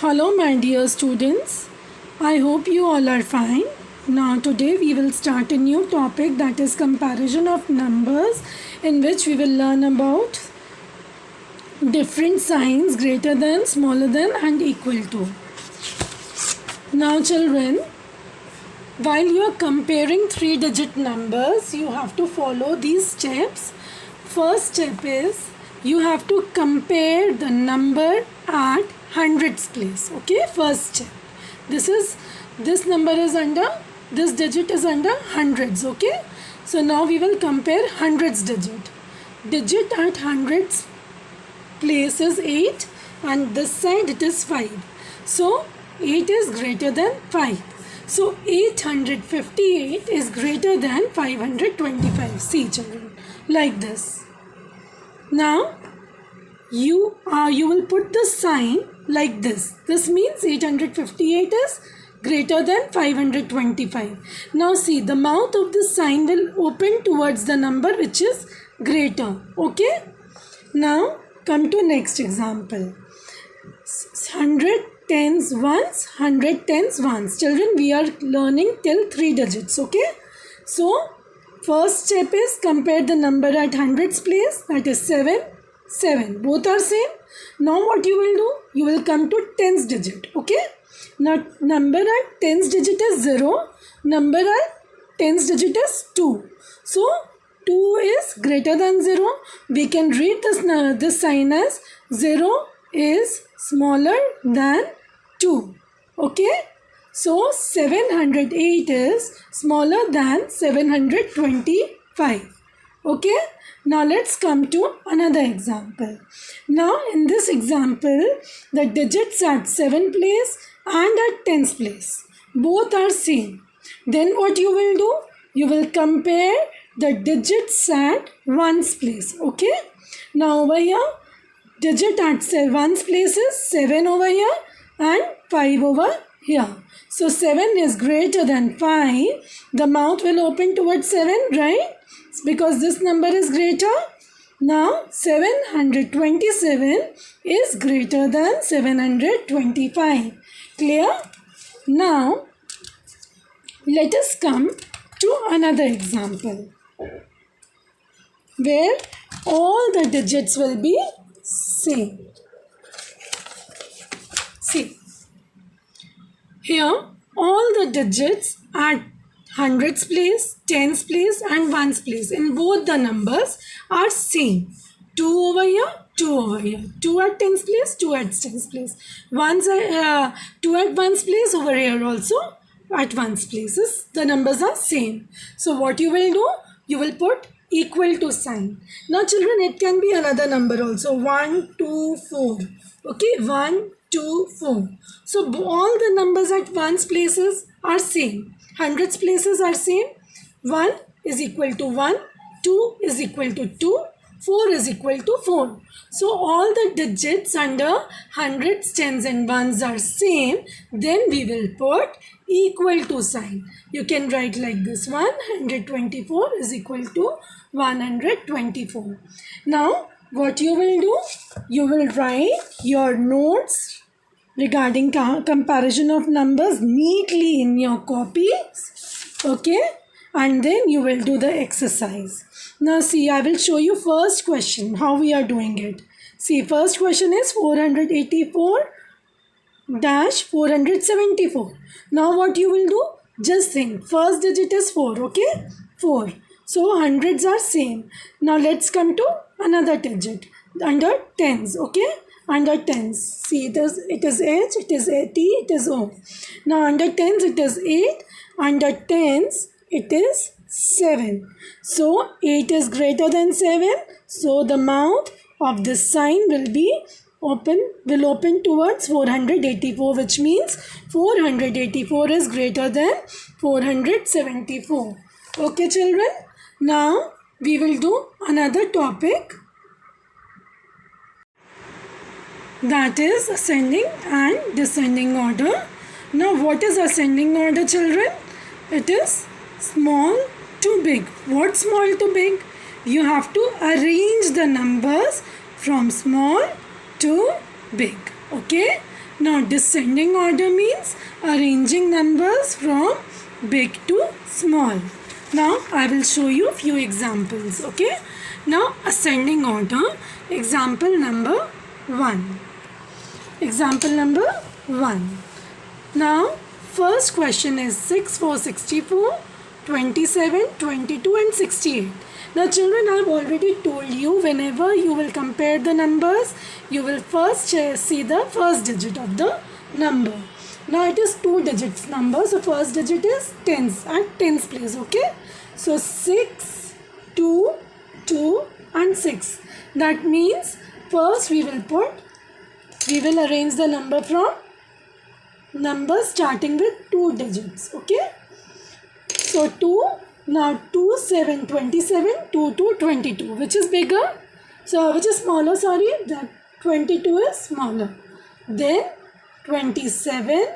Hello my dear students, I hope you all are fine. Now today we will start a new topic, that is comparison of numbers, in which we will learn about different signs greater than, smaller than and equal to. Now children, while you are comparing 3-digit numbers, you have to follow these steps. First step is you have to compare the number at hundreds place. Okay, first step. This number is under, this digit is under hundreds. Okay, so now we will compare hundreds digit. Digit at hundreds place is 8 and this side it is 5. So 8 is greater than 5. So 858 is greater than 525. See children, like this. Now you will put the sign like this. This means 858 is greater than 525. Now see, the mouth of the sign will open towards the number which is greater. Okay. Now come to next example. 100 tens ones, 100 tens ones. Children, we are learning till 3 digits. Okay. So first step is compare the number at hundreds place, that is 7. 7. Both are same. Now what you will do? You will come to tens digit. Okay. Now number at tens digit is 0. Number at tens digit is 2. So 2 is greater than 0. We can read this sign as 0 is smaller than 2. Okay. So 708 is smaller than 725. Okay. Now let's come to another example. Now in this example, the digits at 7 place and at 10's place, both are same. Then what you will do? You will compare the digits at 1's place. Okay. Now over here, digit at 1's place is 7 over here and 5 over here. So 7 is greater than 5. The mouth will open towards 7, right? Because this number is greater. Now 727 is greater than 725. Clear? Now let us come to another example where all the digits will be same. See, here all the digits at hundreds place, tens place and ones place in both the numbers are same. 2 over here, 2 over here. 2 at tens place, 2 at tens place. 2 at ones place over here also at ones places. The numbers are same. So what you will do? You will put equal to sign. Now children, it can be another number also. 1, 2, 4. Okay, 1, 2, 4. So all the numbers at ones places are same. Hundreds places are same. 1 is equal to 1, 2 is equal to 2, 4 is equal to 4. So all the digits under hundreds, tens and ones are same. Then we will put equal to sign. You can write like this: 124 is equal to 124. Now what you will do? You will write your notes regarding comparison of numbers neatly in your copies. Okay, and then you will do the exercise. Now see, I will show you first question how we are doing it. See, first question is 484-474. Now what you will do? Just think, first digit is 4. Okay, 4. So hundreds are same. Now let's come to another digit under tens. Okay, under tens, see, it is H, it is T, it is O. Now under tens it is 8, under tens it is 7. So 8 is greater than 7. So the mouth of this sign will open towards 484, which means 484 is greater than 474. Okay children, now we will do another topic, that is ascending and descending order. Now what is ascending order children? It is small to big. What small to big? You have to arrange the numbers from small to big. Okay. Now descending order means arranging numbers from big to small. Now I will show you few examples. Okay. Now ascending order. Example number 1. Example number 1. Now first question is 6, 4, 64, 27, 22 and 68. Now children, I have already told you, whenever you will compare the numbers, you will first see the first digit of the number. Now it is 2 digits number, so first digit is tens, at tens place. Okay, so 6, 2, 2 and 6. That means first we will arrange the number from numbers starting with 2 digits. Okay, so 2. Now 2, 7, 27, 2, 2, 22. Which is bigger? So which is smaller? Sorry, that 22 is smaller. Then 27,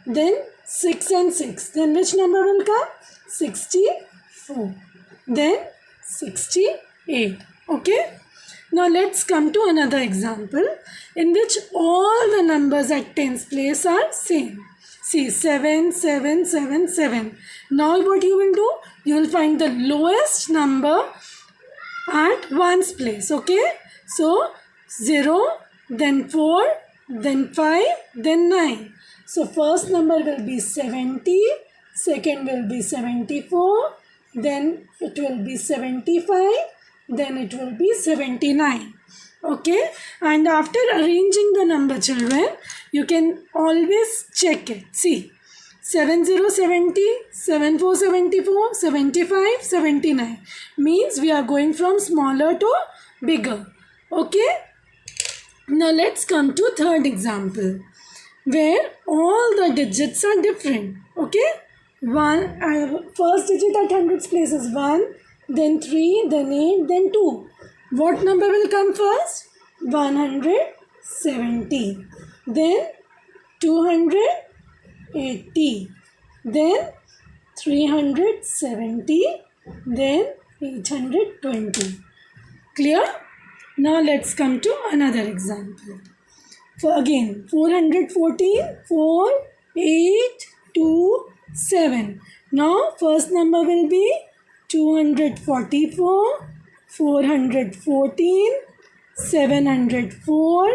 then 6 and 6. Then which number will come? 64. Then 68. Okay. Now let's come to another example in which all the numbers at tens place are same. See, 7, 7, 7, 7. Now what you will do? You will find the lowest number at ones place. Okay. So 0, then 4, then 5, then 9. So first number will be 70. Second will be 74. Then it will be 75. Then it will be 79. Okay, and after arranging the number, children, you can always check it. See, 70, 70, 74, 74, 75, 79 means we are going from smaller to bigger. Okay, now let's come to third example where all the digits are different. Okay, first digit at hundreds place is 1, then 3, then 8, then 2. What number will come first? 170. Then 280. Then 370. Then 820. Clear? Now let's come to another example. So again, 414, 4, 8, 2, 7. Now first number will be 244. 414, 704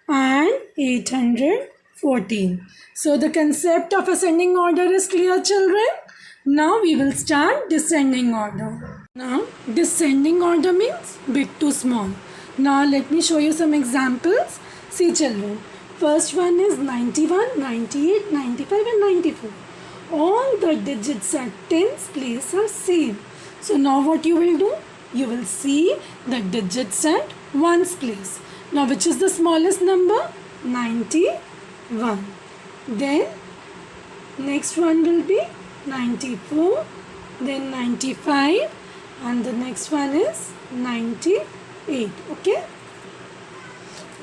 and 814. So the concept of ascending order is clear, children. Now we will start descending order. Now descending order means big to small. Now let me show you some examples. See children, first one is 91, 98, 95 and 94. All the digits at tens place are same. So now what you will do? You will see the digits at ones place. Now which is the smallest number? 91. Then next one will be 94. Then 95. And the next one is 98. Okay.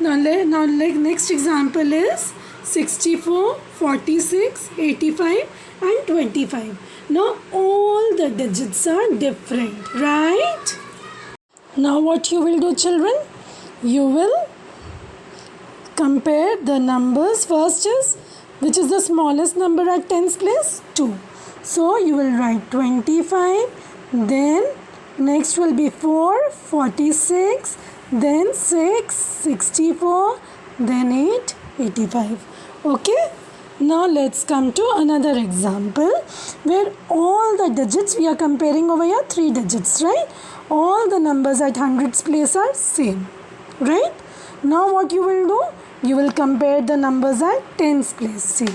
Now next example is 64, 46, 85 and 25. Now all the digits are different, right? Now what you will do, children? You will compare the numbers. First is, which is the smallest number at tens place? 2. So you will write 25. Then next will be 4, 46. Then 6, 64. Then 8, 85. Okay. Now let's come to another example where all the digits, we are comparing over here 3 digits, right? All the numbers at hundreds place are same, right? Now what you will do? You will compare the numbers at tens place. See.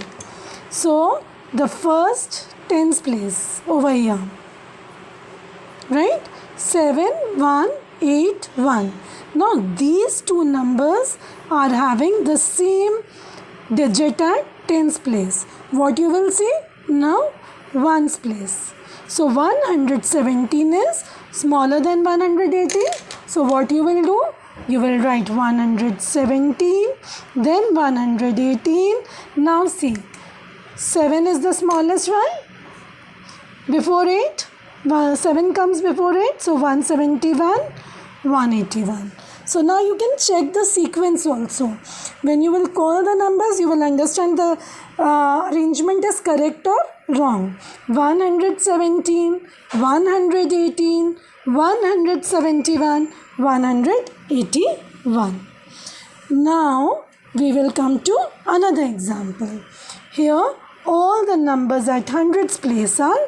So the first tens place over here, right? 7, 1, 8, 1. Now these two numbers are having the same digit at tens place. What you will see? Now ones place. So 117 is smaller than 118. So what you will do? You will write 117, then 118. Now see, 7 is the smallest one before 8. 7 comes before 8. So 171, 181. So now you can check the sequence also. When you will call the numbers, you will understand the arrangement is correct or wrong. 117, 118, 171, 181. Now we will come to another example. Here all the numbers at hundreds place are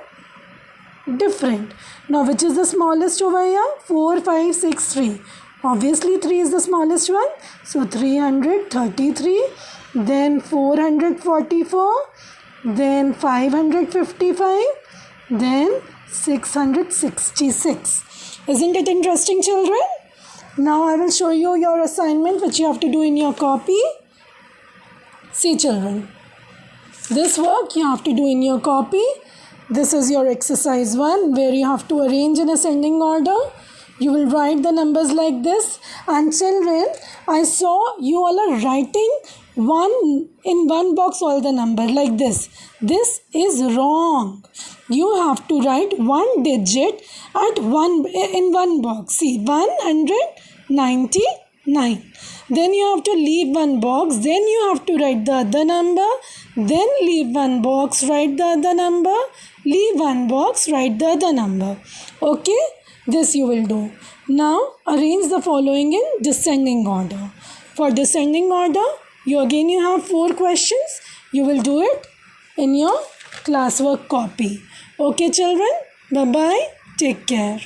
different. Now which is the smallest over here? 4, 5, 6, 3. Obviously 3 is the smallest one. So 333, then 444, then 555, then 666. Isn't it interesting, children? Now I will show you your assignment which you have to do in your copy. See, children, this work you have to do in your copy. This is your exercise 1 where you have to arrange in ascending order. You will write the numbers like this. And children, I saw you all are writing in one box all the number like this. This is wrong. You have to write one digit in one box. See, 199. Then you have to leave one box. Then you have to write the other number. Then leave one box, write the other number. Leave one box, write the other number. Okay? This you will do. Now arrange the following in descending order. For descending order, you have 4 questions. You will do it in your classwork copy. Okay, children? Bye-bye. Take care.